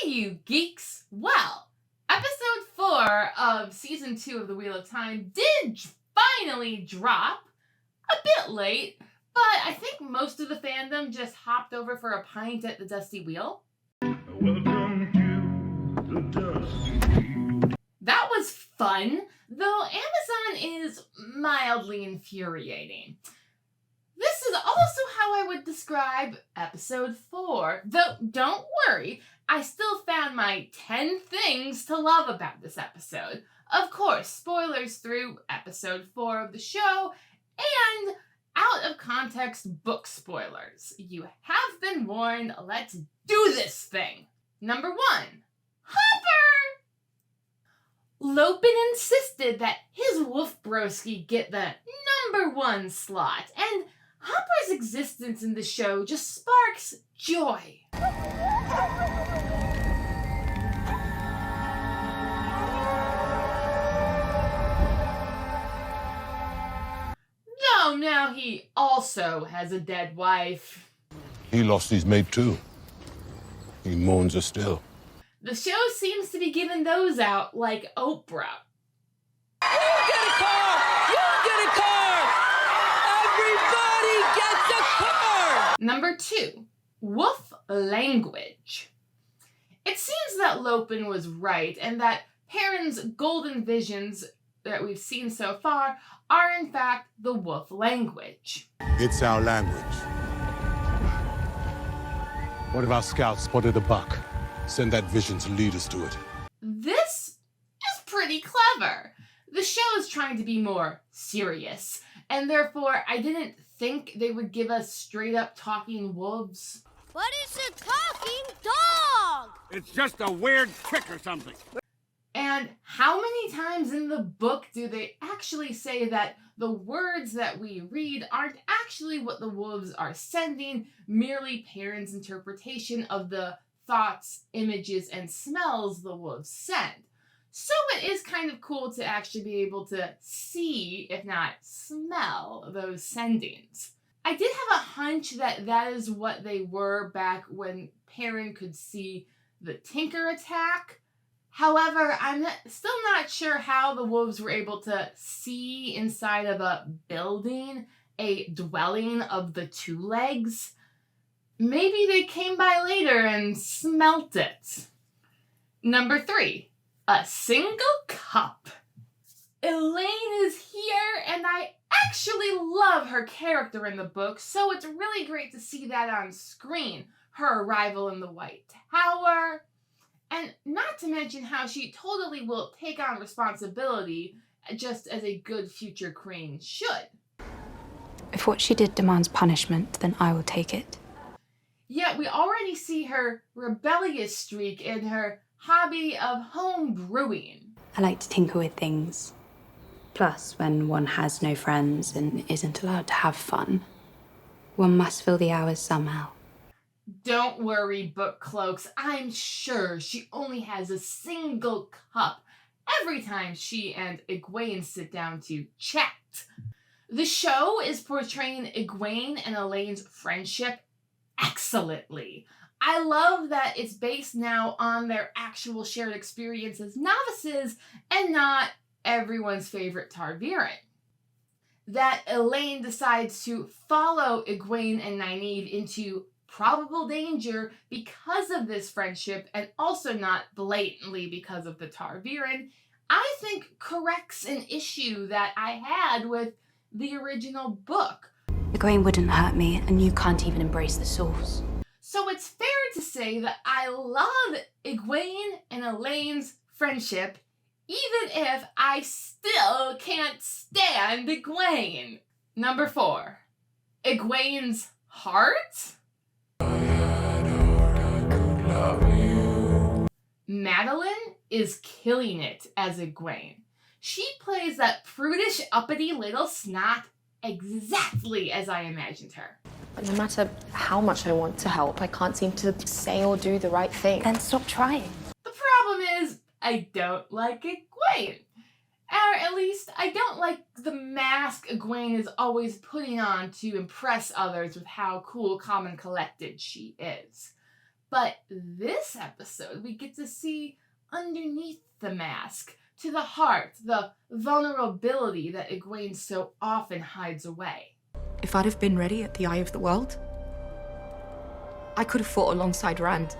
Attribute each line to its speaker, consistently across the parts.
Speaker 1: Hey, you geeks! Well, episode 4 of season 2 of The Wheel of Time did finally drop. A bit late, but I think most of the fandom just hopped over for a pint at the Dusty Wheel.
Speaker 2: Welcome to the Dusty Wheel.
Speaker 1: That was fun, though Amazon is mildly infuriating. This is also how I would describe episode 4, though don't worry, I still found my 10 things to love about this episode. Of course, spoilers through episode 4 of the show, and out of context book spoilers. You have been warned, let's do this thing. Number 1, Hopper! Lopin insisted that his Wolf Broski get the number 1 slot, and Hopper's existence in the show just sparks joy. Though now he also has a dead wife.
Speaker 3: He lost his mate too. He mourns her still.
Speaker 1: The show seems to be giving those out like Oprah.
Speaker 4: You get a car! You get a car! Everybody gets a car!
Speaker 1: Number 2, Wolf language. It seems that Lopin was right, and that Perrin's golden visions that we've seen so far are in fact the wolf language.
Speaker 3: It's our language. One of our scouts spotted a buck. Send that vision to lead us to it.
Speaker 1: This is pretty clever. The show is trying to be more serious, and therefore I didn't think they would give us straight up talking wolves.
Speaker 5: What is a talking dog?
Speaker 6: It's just a weird trick or something.
Speaker 1: And how many times in the book do they actually say that the words that we read aren't actually what the wolves are sending, merely Perrin's interpretation of the thoughts, images, and smells the wolves send? So it is kind of cool to actually be able to see, if not smell, those sendings. I did have a hunch that that is what they were back when Perrin could see the Tinker attack. However, I'm still not sure how the wolves were able to see inside of a building, a dwelling of the two legs. Maybe they came by later and smelt it. Number 3, a single cup. Elaine is here, and I actually love her character in the book, so it's really great to see that on screen. Her arrival in the White Tower, and not to mention how she totally will take on responsibility just as a good future queen should.
Speaker 7: If what she did demands punishment, then I will take it.
Speaker 1: Yet we already see her rebellious streak in her hobby of home brewing.
Speaker 7: I like to tinker with things. Plus, when one has no friends and isn't allowed to have fun, one must fill the hours somehow.
Speaker 1: Don't worry, Book Cloaks. I'm sure she only has a single cup every time she and Egwene sit down to chat. The show is portraying Egwene and Elaine's friendship excellently. I love that it's based now on their actual shared experience as novices and not everyone's favorite Targaryen. That Elaine decides to follow Egwene and Nynaeve into probable danger because of this friendship, and also not blatantly because of the Targaryen, I think corrects an issue that I had with the original book.
Speaker 7: Egwene wouldn't hurt me, and you can't even embrace the source.
Speaker 1: So it's fair to say that I love Egwene and Elaine's friendship, even if I still can't stand Egwene. Number 4, Egwene's heart? Madeline is killing it as Egwene. She plays that prudish, uppity little snot exactly as I imagined her.
Speaker 8: But no matter how much I want to help, I can't seem to say or do the right thing.
Speaker 7: Then stop trying.
Speaker 1: The problem is, I don't like Egwene. Or at least, I don't like the mask Egwene is always putting on to impress others with how cool, calm, and collected she is. But this episode, we get to see underneath the mask, to the heart, the vulnerability that Egwene so often hides away.
Speaker 9: If I'd have been ready at the Eye of the World, I could have fought alongside Rand.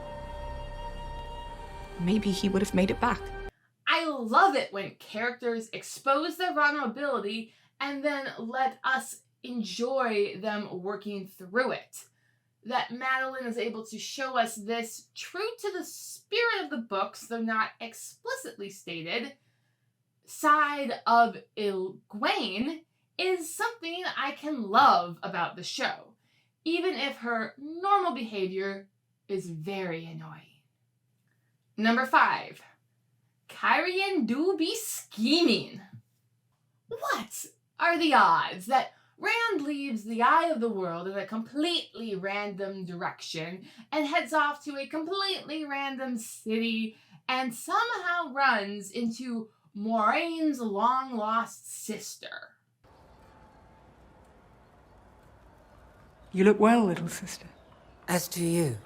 Speaker 9: Maybe he would have made it back.
Speaker 1: I love it when characters expose their vulnerability and then let us enjoy them working through it. That Madeline is able to show us this, true to the spirit of the books, though not explicitly stated, side of Egwene is something I can love about the show, even if her normal behavior is very annoying. Number 5. Cairhien do be scheming. What are the odds that Rand leaves the Eye of the World in a completely random direction and heads off to a completely random city and somehow runs into Moiraine's long-lost sister?
Speaker 10: You look well, little sister.
Speaker 11: As do you.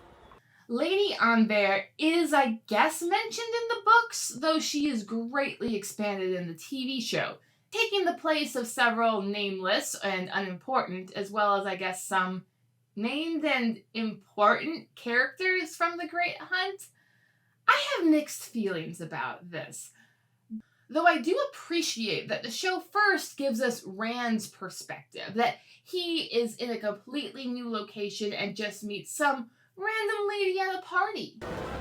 Speaker 1: Lady Anvere is, I guess, mentioned in the books, though she is greatly expanded in the TV show, taking the place of several nameless and unimportant, as well as, I guess, some named and important characters from The Great Hunt. I have mixed feelings about this, though I do appreciate that the show first gives us Rand's perspective, that he is in a completely new location and just meets some random lady at a party.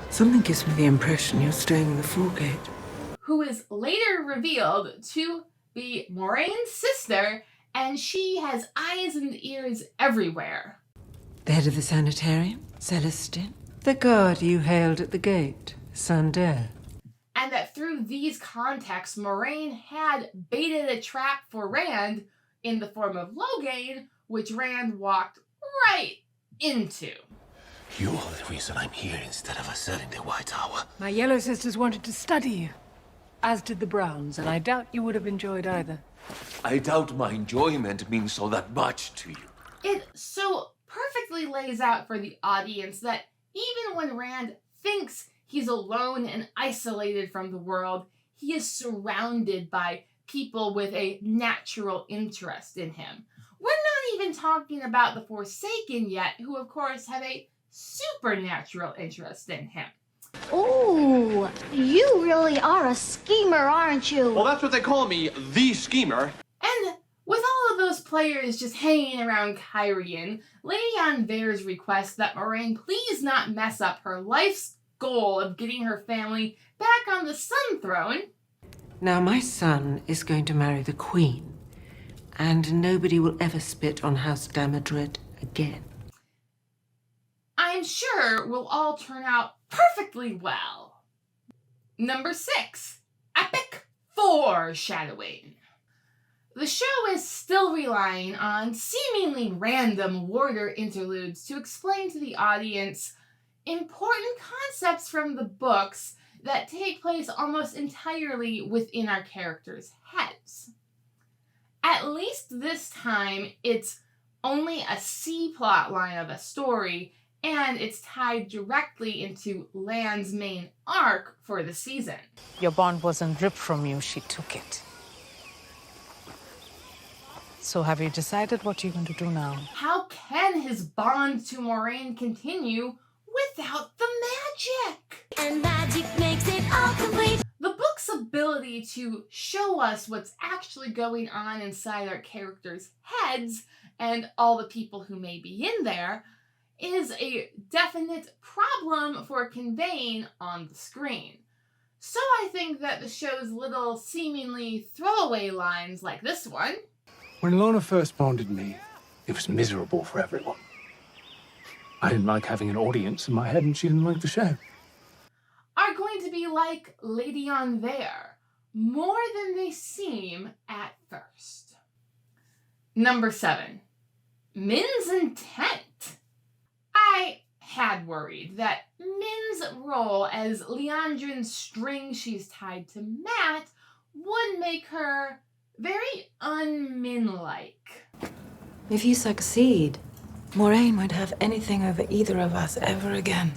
Speaker 10: Something gives me the impression you're staying in the Foregate.
Speaker 1: Who is later revealed to be Moiraine's sister, and she has eyes and ears everywhere.
Speaker 11: The head of the sanitarium, Celestine.
Speaker 10: The guard you hailed at the gate, Sandel.
Speaker 1: And that through these contexts, Moiraine had baited a trap for Rand in the form of Logain, which Rand walked right into.
Speaker 12: You are the reason I'm here instead of asserting the White Tower.
Speaker 10: My yellow sisters wanted to study you, as did the Browns, and I doubt you would have enjoyed either.
Speaker 12: I doubt my enjoyment means all that much to you.
Speaker 1: It so perfectly lays out for the audience that even when Rand thinks he's alone and isolated from the world, he is surrounded by people with a natural interest in him. We're not even talking about the Forsaken yet, who of course have a supernatural interest in him.
Speaker 5: Ooh, you really are a schemer, aren't you?
Speaker 13: Well, that's what they call me, the schemer.
Speaker 1: And with all of those players just hanging around Cairhien, Lady Anvere's request that Moiraine please not mess up her life's goal of getting her family back on the Sun Throne.
Speaker 11: Now, my son is going to marry the Queen, and nobody will ever spit on House Damodred again.
Speaker 1: I'm sure will all turn out perfectly well. Number 6, epic foreshadowing. The show is still relying on seemingly random warder interludes to explain to the audience important concepts from the books that take place almost entirely within our characters' heads. At least this time, it's only a C plot line of a story, and it's tied directly into Lan's main arc for the season.
Speaker 14: Your bond wasn't ripped from you, she took it. So have you decided what you're going to do now?
Speaker 1: How can his bond to Moiraine continue without the magic?
Speaker 5: And magic makes it all complete.
Speaker 1: The book's ability to show us what's actually going on inside our characters' heads and all the people who may be in there is a definite problem for conveying on the screen. So I think that the show's little seemingly throwaway lines like this one,
Speaker 15: when Lorna first bonded me, it was miserable for everyone. I didn't like having an audience in my head, and she didn't like the show.
Speaker 1: are going to be like Lady Anvere, more than they seem at first. Number 7, Min's intent. I had worried that Min's role as Liandrin's string she's tied to Mat would make her very un-Min-like.
Speaker 11: If you succeed, Moiraine won't have anything over either of us ever again.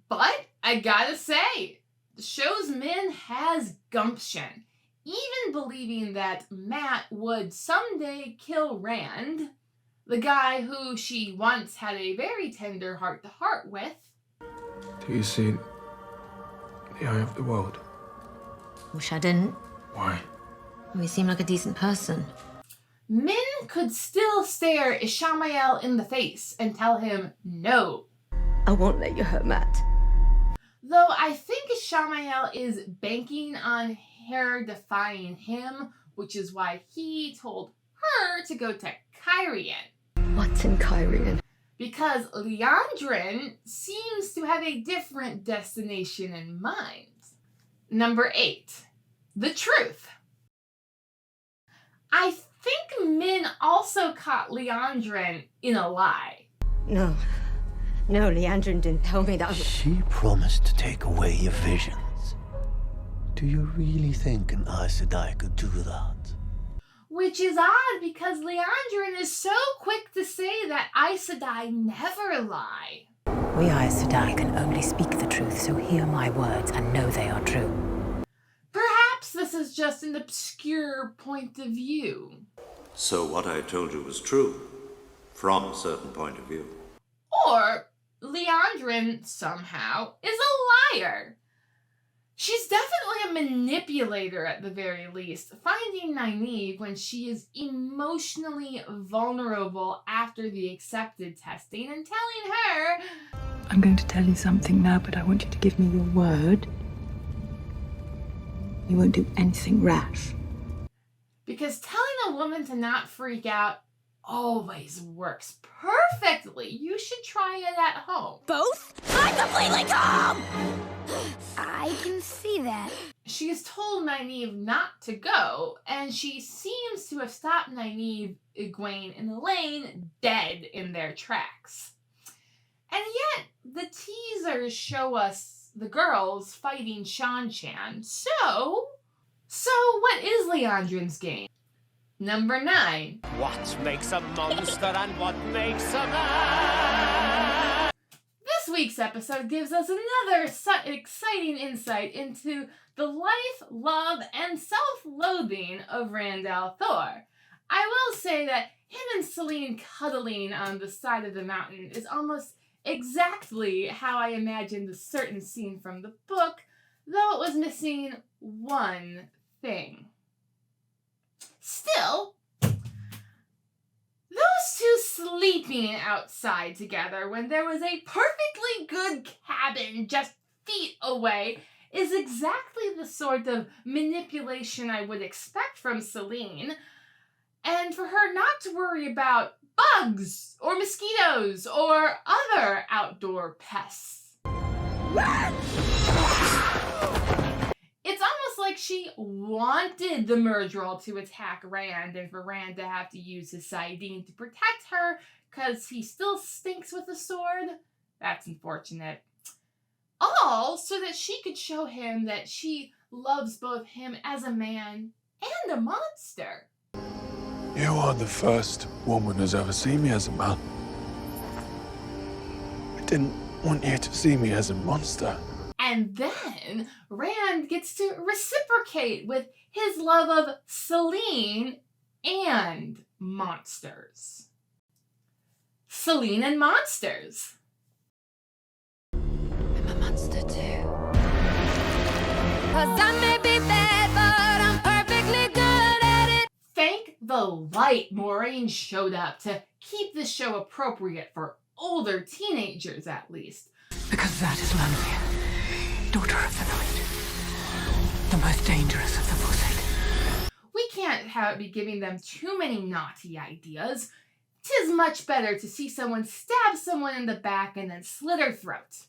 Speaker 1: But I gotta say, the show's Min has gumption. Even believing that Matt would someday kill Rand, the guy who she once had a very tender heart-to-heart with.
Speaker 15: Do you see the eye of the world?
Speaker 16: Wish I didn't.
Speaker 15: Why?
Speaker 16: You seem like a decent person.
Speaker 1: Min could still stare Ishamael in the face and tell him no.
Speaker 16: I won't let you hurt Matt.
Speaker 1: Though I think Ishamael is banking on her defying him, which is why he told her to go to Kyrian.
Speaker 16: What's in Kyrian?
Speaker 1: Because Liandrin seems to have a different destination in mind. Number 8. The truth. I think Min also caught Liandrin in a lie.
Speaker 16: No, Liandrin didn't tell me that.
Speaker 12: She promised to take away your visions. Do you really think an Aes Sedai could do that?
Speaker 1: Which is odd because Liandrin is so quick to say that Aes Sedai never lie.
Speaker 17: We Aes Sedai can only speak the truth, so hear my words and know they are true.
Speaker 1: Perhaps this is just an obscure point of view.
Speaker 18: So what I told you was true, from a certain point of view.
Speaker 1: Or Liandrin, somehow, is a liar. She's definitely a manipulator at the very least, finding Nynaeve when she is emotionally vulnerable after the accepted testing and telling her,
Speaker 9: I'm going to tell you something now, but I want you to give me your word. You won't do anything rash.
Speaker 1: because telling a woman to not freak out always works perfectly. You should try it at home.
Speaker 5: Both? I'm completely calm! I can see that.
Speaker 1: She has told Nynaeve not to go, and she seems to have stopped Nynaeve, Egwene, and Elaine dead in their tracks. And yet, the teasers show us the girls fighting Shan-Chan. So what is Liandrin's game? Number 9.
Speaker 6: What makes a monster and what makes a man?
Speaker 1: This week's episode gives us another exciting insight into the life, love, and self-loathing of Rand al'Thor. I will say that him and Selene cuddling on the side of the mountain is almost exactly how I imagined a certain scene from the book, though it was missing one thing. Still, those two sleeping outside together when there was a perfectly good cabin just feet away is exactly the sort of manipulation I would expect from Selene, and for her not to worry about bugs or mosquitoes or other outdoor pests. It's almost like she wanted the Myrddraal to attack Rand and for Rand to have to use his saidin to protect her because he still stinks with a sword. That's unfortunate. All so that she could show him that she loves both him as a man and a monster.
Speaker 3: You are the first woman who's ever seen me as a man. I didn't want you to see me as a monster.
Speaker 1: And then Rand gets to reciprocate with his love of Selene and monsters. Selene and monsters.
Speaker 5: I'm a monster too. 'Cause I may be bad, but I'm perfectly good at it.
Speaker 1: Thank the light Moiraine showed up to keep this show appropriate for older teenagers at least.
Speaker 10: Because that is Lanfear, daughter of the night, the most dangerous of the Forsaken.
Speaker 1: We can't have it be giving them too many naughty ideas. 'Tis much better to see someone stab someone in the back and then slit her throat.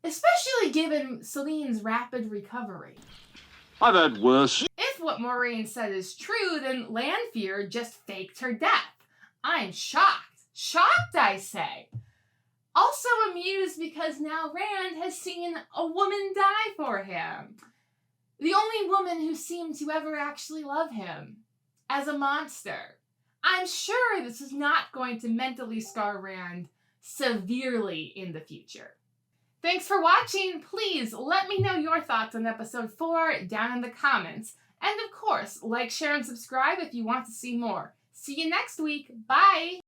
Speaker 1: Especially given Selene's rapid recovery.
Speaker 13: I've had worse.
Speaker 1: If what Moiraine said is true, then Lanfear just faked her death. I'm shocked. Shocked, I say. Also amused because now Rand has seen a woman die for him. The only woman who seemed to ever actually love him. As a monster. I'm sure this is not going to mentally scar Rand severely in the future. Thanks for watching. Please let me know your thoughts on episode 4 down in the comments. And of course, like, share, and subscribe if you want to see more. See you next week. Bye!